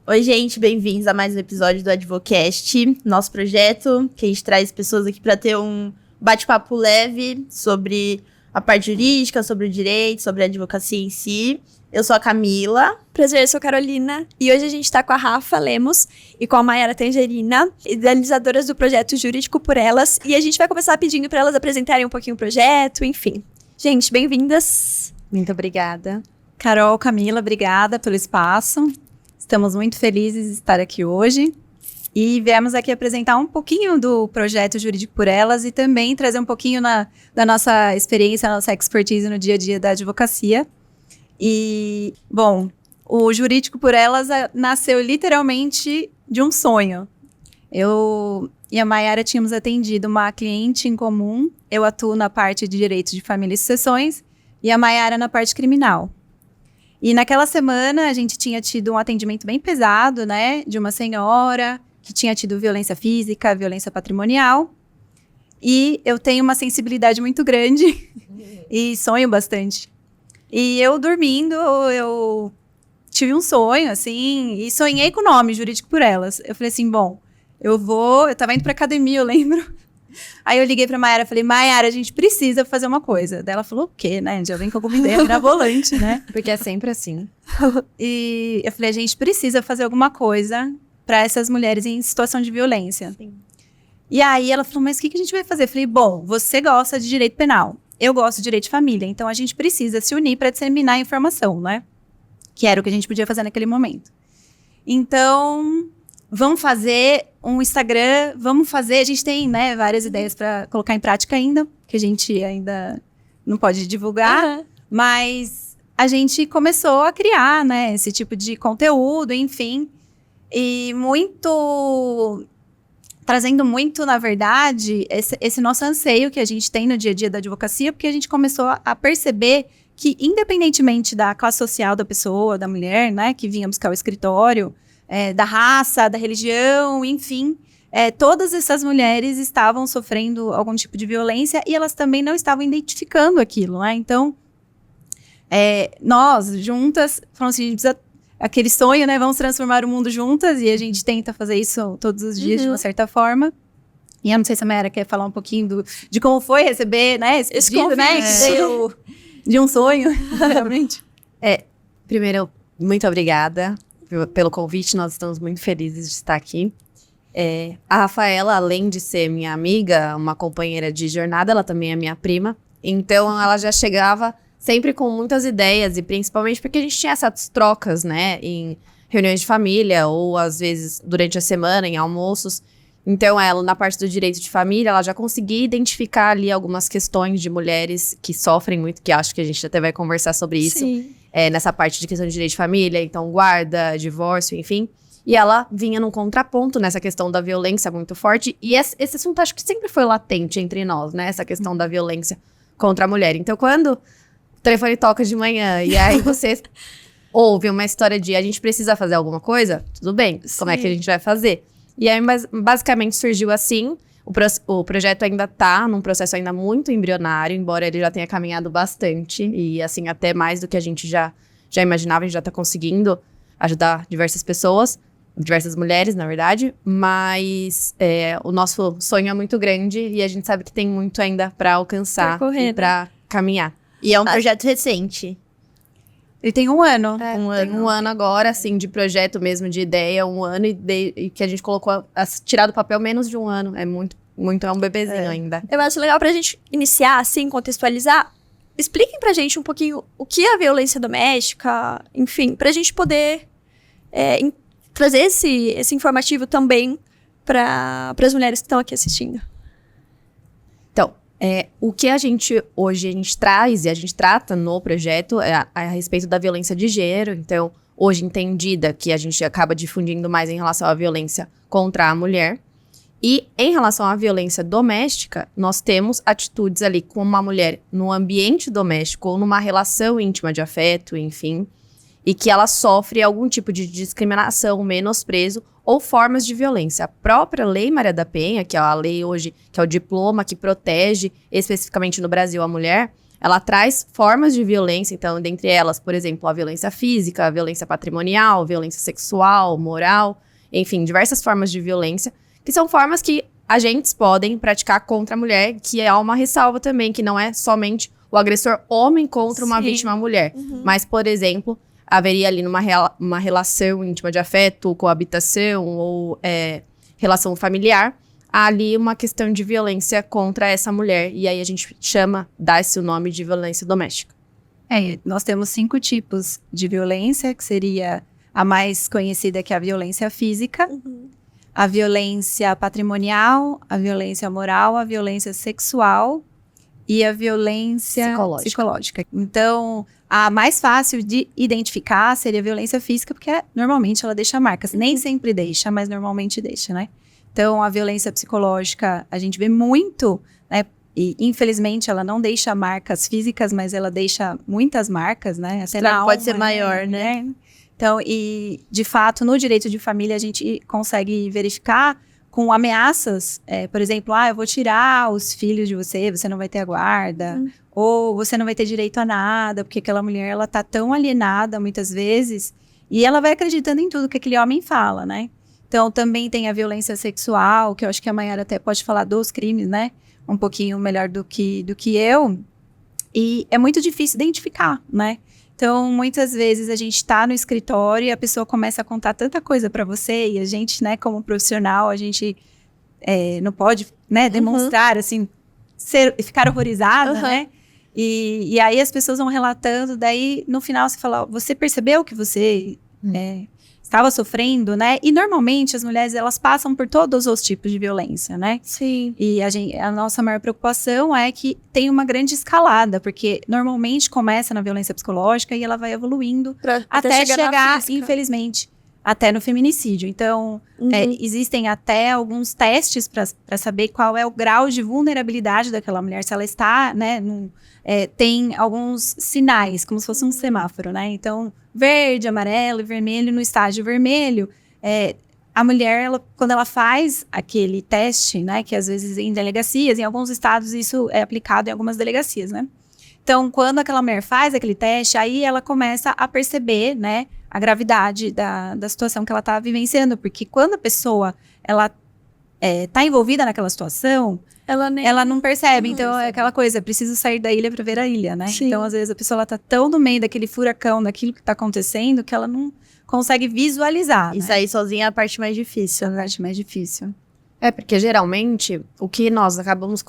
Oi, gente, bem-vindos a mais um episódio do Advocast, nosso projeto, que a gente traz pessoas aqui para ter um bate-papo leve sobre a parte jurídica, sobre o direito, sobre a advocacia em si. Eu sou a Camila. Prazer, eu sou a Carolina. E hoje a gente tá com a Rafa Lemos e com a Mayara Tangerina, idealizadoras do projeto Jurídico por Elas. E a gente vai começar pedindo para elas apresentarem um pouquinho o projeto, enfim. Gente, bem-vindas. Muito obrigada. Carol, Camila, obrigada pelo espaço. Estamos muito felizes de estar aqui hoje. E viemos aqui apresentar um pouquinho do projeto Jurídico por Elas e também trazer um pouquinho da nossa experiência, nossa expertise no dia a dia da advocacia. E, bom, o Jurídico por Elas nasceu literalmente de um sonho. Eu e a Mayara tínhamos atendido uma cliente em comum. Eu atuo na parte de direito de família e sucessões e a Mayara na parte criminal. E naquela semana a gente tinha tido um atendimento bem pesado, né, de uma senhora que tinha tido violência física, violência patrimonial. E eu tenho uma sensibilidade muito grande e sonho bastante. E eu dormindo, eu tive um sonho, assim, e sonhei com o nome, Jurídico por Elas. Eu falei assim, bom, eu tava indo pra academia, eu lembro. Aí eu liguei pra Mayara, falei, Mayara, a gente precisa fazer uma coisa. Daí ela falou, o quê, né? Já vem com alguma ideia mirabolante, né? Porque é sempre assim. E eu falei, a gente precisa fazer alguma coisa pra essas mulheres em situação de violência. Sim. E aí ela falou, mas o que a gente vai fazer? Eu falei, bom, você gosta de direito penal. Eu gosto de direito de família, então a gente precisa se unir para disseminar a informação, né? Que era o que a gente podia fazer naquele momento. Então, vamos fazer um Instagram, a gente tem, né, várias ideias para colocar em prática ainda, que a gente ainda não pode divulgar, mas a gente começou a criar, né, esse tipo de conteúdo, enfim, e trazendo muito, na verdade, esse nosso anseio que a gente tem no dia a dia da advocacia, porque a gente começou a perceber que, independentemente da classe social da pessoa, da mulher, né, que vinha buscar o escritório, da raça, da religião, enfim, todas essas mulheres estavam sofrendo algum tipo de violência e elas também não estavam identificando aquilo, né? Então, nós, juntas, falamos assim, a gente precisa aquele sonho, né? Vamos transformar o mundo juntas e a gente tenta fazer isso todos os dias, de uma certa forma. E eu não sei se a Mayara quer falar um pouquinho de como foi receber, né? Esse pedido, né? Que veio de um sonho, realmente. Primeiro, muito obrigada pelo convite. Nós estamos muito felizes de estar aqui. A Rafaela, além de ser minha amiga, uma companheira de jornada, ela também é minha prima. Então, ela já chegava sempre com muitas ideias, e principalmente porque a gente tinha essas trocas, né, em reuniões de família, ou às vezes durante a semana, em almoços. Então, ela, na parte do direito de família, ela já conseguia identificar ali algumas questões de mulheres que sofrem muito, que acho que a gente até vai conversar sobre isso. Sim. Nessa parte de questão de direito de família, então guarda, divórcio, enfim. E ela vinha num contraponto nessa questão da violência muito forte, e esse assunto acho que sempre foi latente entre nós, né, essa questão da violência contra a mulher. Então, quando o telefone toca de manhã e aí você ouve uma história de a gente precisa fazer alguma coisa, tudo bem, como é que a gente vai fazer? E aí, basicamente, surgiu assim. O projeto ainda tá num processo ainda muito embrionário, embora ele já tenha caminhado bastante, e assim, até mais do que a gente já imaginava, a gente já tá conseguindo ajudar diversas pessoas, diversas mulheres, na verdade, mas o nosso sonho é muito grande e a gente sabe que tem muito ainda pra alcançar e pra caminhar. E é um projeto recente. Ele tem um ano. Tem um ano agora, assim, de projeto mesmo, de ideia, um ano, e que a gente colocou tirar do papel menos de um ano. É é um bebezinho ainda. Eu acho legal pra gente iniciar, assim, contextualizar. Expliquem pra gente um pouquinho o que é a violência doméstica, enfim, pra gente poder trazer esse informativo também para as mulheres que estão aqui assistindo. Então, o que a gente traz e a gente trata no projeto é a respeito da violência de gênero. Então, hoje entendida que a gente acaba difundindo mais em relação à violência contra a mulher. E em relação à violência doméstica, nós temos atitudes ali com uma mulher no ambiente doméstico ou numa relação íntima de afeto, enfim, e que ela sofre algum tipo de discriminação, menosprezo ou formas de violência. A própria Lei Maria da Penha, que é a lei hoje, que é o diploma que protege especificamente no Brasil a mulher, ela traz formas de violência, então, dentre elas, por exemplo, a violência física, a violência patrimonial, violência sexual, moral, enfim, diversas formas de violência, que são formas que agentes podem praticar contra a mulher, que há uma ressalva também, que não é somente o agressor homem contra uma vítima mulher, mas, por exemplo, haveria ali uma relação íntima de afeto, coabitação ou relação familiar, há ali uma questão de violência contra essa mulher, e aí a gente dá-se o nome de violência doméstica. Nós temos 5 tipos de violência, que seria a mais conhecida, que é a violência física, a violência patrimonial, a violência moral, a violência sexual e a violência psicológica. Então, a mais fácil de identificar seria a violência física, porque normalmente ela deixa marcas. Nem sempre deixa, mas normalmente deixa, né? Então, a violência psicológica, a gente vê muito, né? E, infelizmente, ela não deixa marcas físicas, mas ela deixa muitas marcas, né? Até na alma, pode ser maior, né? Então, e, de fato, no direito de família, a gente consegue verificar com ameaças, por exemplo, eu vou tirar os filhos de você, você não vai ter a guarda, ou você não vai ter direito a nada, porque aquela mulher, ela tá tão alienada, muitas vezes, e ela vai acreditando em tudo que aquele homem fala, né? Então, também tem a violência sexual, que eu acho que a Mayara até pode falar dos crimes, né? Um pouquinho melhor do que eu. E é muito difícil identificar, né? Então, muitas vezes a gente está no escritório e a pessoa começa a contar tanta coisa para você, e a gente, né, como profissional, a gente não pode, né, demonstrar, assim, ficar horrorizada, né? E aí as pessoas vão relatando, daí no final você fala, você percebeu que você estava sofrendo, né? E normalmente as mulheres, elas passam por todos os tipos de violência, né? Sim. E a nossa maior preocupação é que tem uma grande escalada, porque normalmente começa na violência psicológica e ela vai evoluindo até chegar, infelizmente, até no feminicídio. Então, existem até alguns testes para saber qual é o grau de vulnerabilidade daquela mulher, se ela está, né, tem alguns sinais, como se fosse um semáforo, né? Então, verde, amarelo e vermelho. No estágio vermelho, a mulher, quando ela faz aquele teste, né, que às vezes em delegacias, em alguns estados isso é aplicado em algumas delegacias, né? Então, quando aquela mulher faz aquele teste, aí ela começa a perceber, né, a gravidade da situação que ela está vivenciando, porque quando a pessoa, ela tá envolvida naquela situação, ela não percebe. Então, é aquela coisa, preciso sair da ilha para ver a ilha, né? Sim. Então, às vezes, a pessoa ela tá tão no meio daquele furacão, daquilo que tá acontecendo, que ela não consegue visualizar. E sair sozinha é a parte mais difícil. A parte mais difícil. Porque geralmente, o que nós acabamos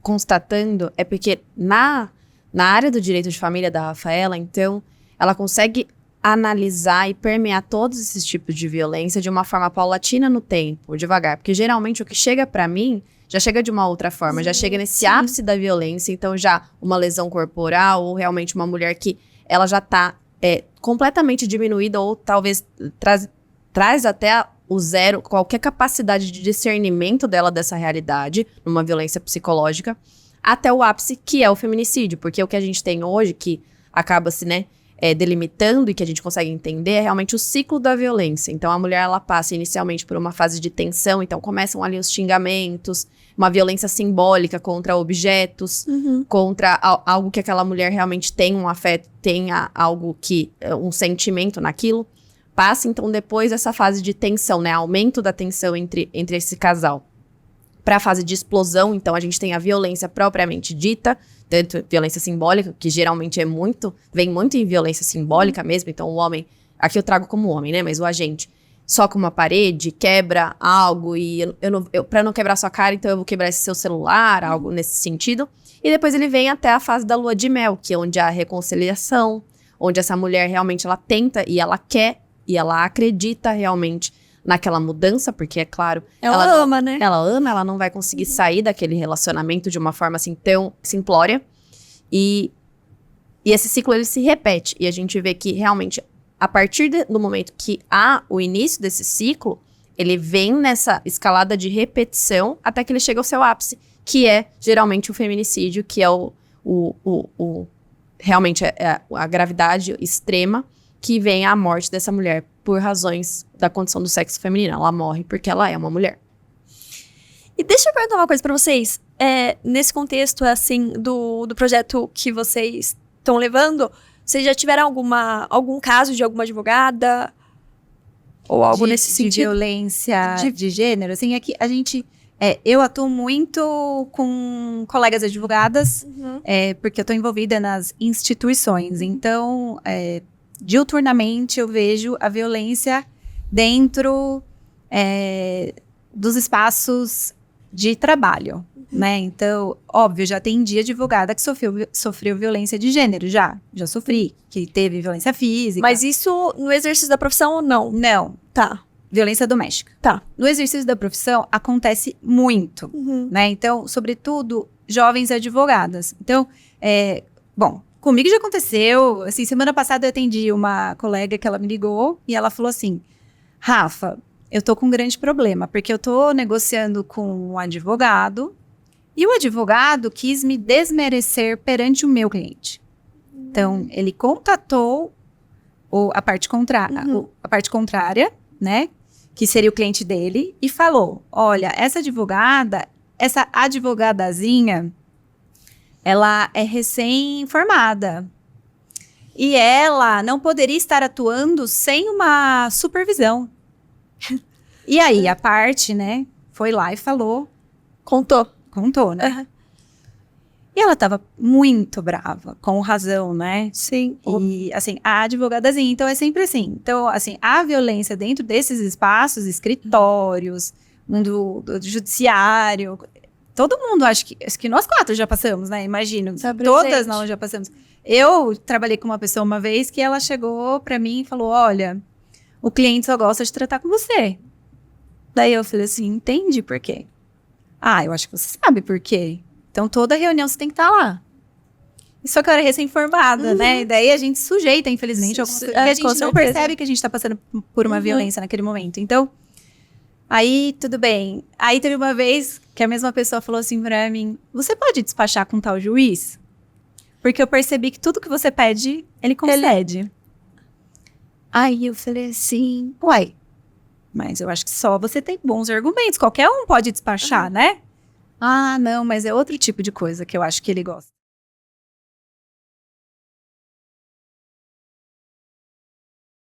constatando é porque na área do direito de família da Rafaela, então, ela consegue analisar e permear todos esses tipos de violência de uma forma paulatina no tempo, devagar. Porque geralmente o que chega pra mim já chega de uma outra forma, já chega nesse ápice da violência, então já uma lesão corporal ou realmente uma mulher que ela já tá completamente diminuída ou talvez traz até o zero qualquer capacidade de discernimento dela dessa realidade, numa violência psicológica, até o ápice que é o feminicídio, porque o que a gente tem hoje, que acaba-se, né, delimitando e que a gente consegue entender é realmente o ciclo da violência. Então, a mulher, ela passa inicialmente por uma fase de tensão, então começam ali os xingamentos, uma violência simbólica contra objetos, contra algo que aquela mulher realmente tem um afeto, tenha algo que, um sentimento naquilo. Passa, então, depois essa fase de tensão, né, aumento da tensão entre esse casal. Para a fase de explosão, então, a gente tem a violência propriamente dita, tanto violência simbólica, que geralmente vem muito em violência simbólica mesmo, então o homem, aqui eu trago como homem, né, mas o agente soca uma parede, quebra algo, e para não quebrar sua cara, então eu vou quebrar esse seu celular, algo nesse sentido, e depois ele vem até a fase da lua de mel, que é onde há a reconciliação, onde essa mulher realmente ela tenta, e ela quer, e ela acredita realmente naquela mudança, porque, é claro... Ela ama, né? Ela ama, ela não vai conseguir sair daquele relacionamento de uma forma assim tão simplória. E esse ciclo, ele se repete. E a gente vê que, realmente, a partir do momento que há o início desse ciclo, ele vem nessa escalada de repetição até que ele chega ao seu ápice, que é, geralmente, o feminicídio, que é realmente a gravidade extrema, que vem a morte dessa mulher por razões da condição do sexo feminino. Ela morre porque ela é uma mulher. E deixa eu perguntar uma coisa pra vocês. Nesse contexto, assim, do projeto que vocês estão levando, vocês já tiveram algum caso de alguma advogada? Ou algo nesse De sentido? violência de gênero, assim, aqui a gente... eu atuo muito com colegas advogadas, Uhum. porque eu estou envolvida nas instituições. Então, diuturnamente eu vejo a violência dentro dos espaços de trabalho, né? Então, óbvio, já tem dia advogada que sofreu violência de gênero, já sofri, que teve violência física. Mas isso no exercício da profissão ou não? Não, Tá. violência doméstica. Tá. No exercício da profissão, acontece muito, Uhum. né? Então, sobretudo, jovens advogadas. Então, bom, comigo já aconteceu, assim, semana passada eu atendi uma colega que ela me ligou e ela falou assim, Rafa, eu tô com um grande problema, porque eu tô negociando com um advogado e o advogado quis me desmerecer perante o meu cliente. Então, ele contatou a parte contrária, né? Que seria o cliente dele, e falou, olha, essa advogadazinha, ela é recém-formada. E ela não poderia estar atuando sem uma supervisão. E aí, a parte, né, foi lá e falou, contou, né? Uhum. E ela tava muito brava, com razão, né? Sim. E, assim, a advogadazinha, então é sempre assim. Então, assim, a violência dentro desses espaços, escritórios, do judiciário, todo mundo, acho que nós 4 já passamos, né? Imagino, Tá todas presente. nós já passamos. Eu trabalhei com uma pessoa uma vez que ela chegou pra mim e falou, olha, o cliente só gosta de tratar com você. Daí eu falei assim, entende por quê? Ah, eu acho que você sabe por quê. Então, toda reunião você tem que estar lá. Só que eu era recém-formada, né? E daí a gente sujeita, infelizmente, algumas coisas. Porque a gente com não certeza. percebe que a gente tá passando por uma violência naquele momento. Então, aí tudo bem. Aí teve uma vez que a mesma pessoa falou assim pra mim, você pode despachar com tal juiz? Porque eu percebi que tudo que você pede, ele concede. Aí eu falei assim, uai, mas eu acho que só você tem bons argumentos. Qualquer um pode despachar, né? Ah, não, mas é outro tipo de coisa que eu acho que ele gosta.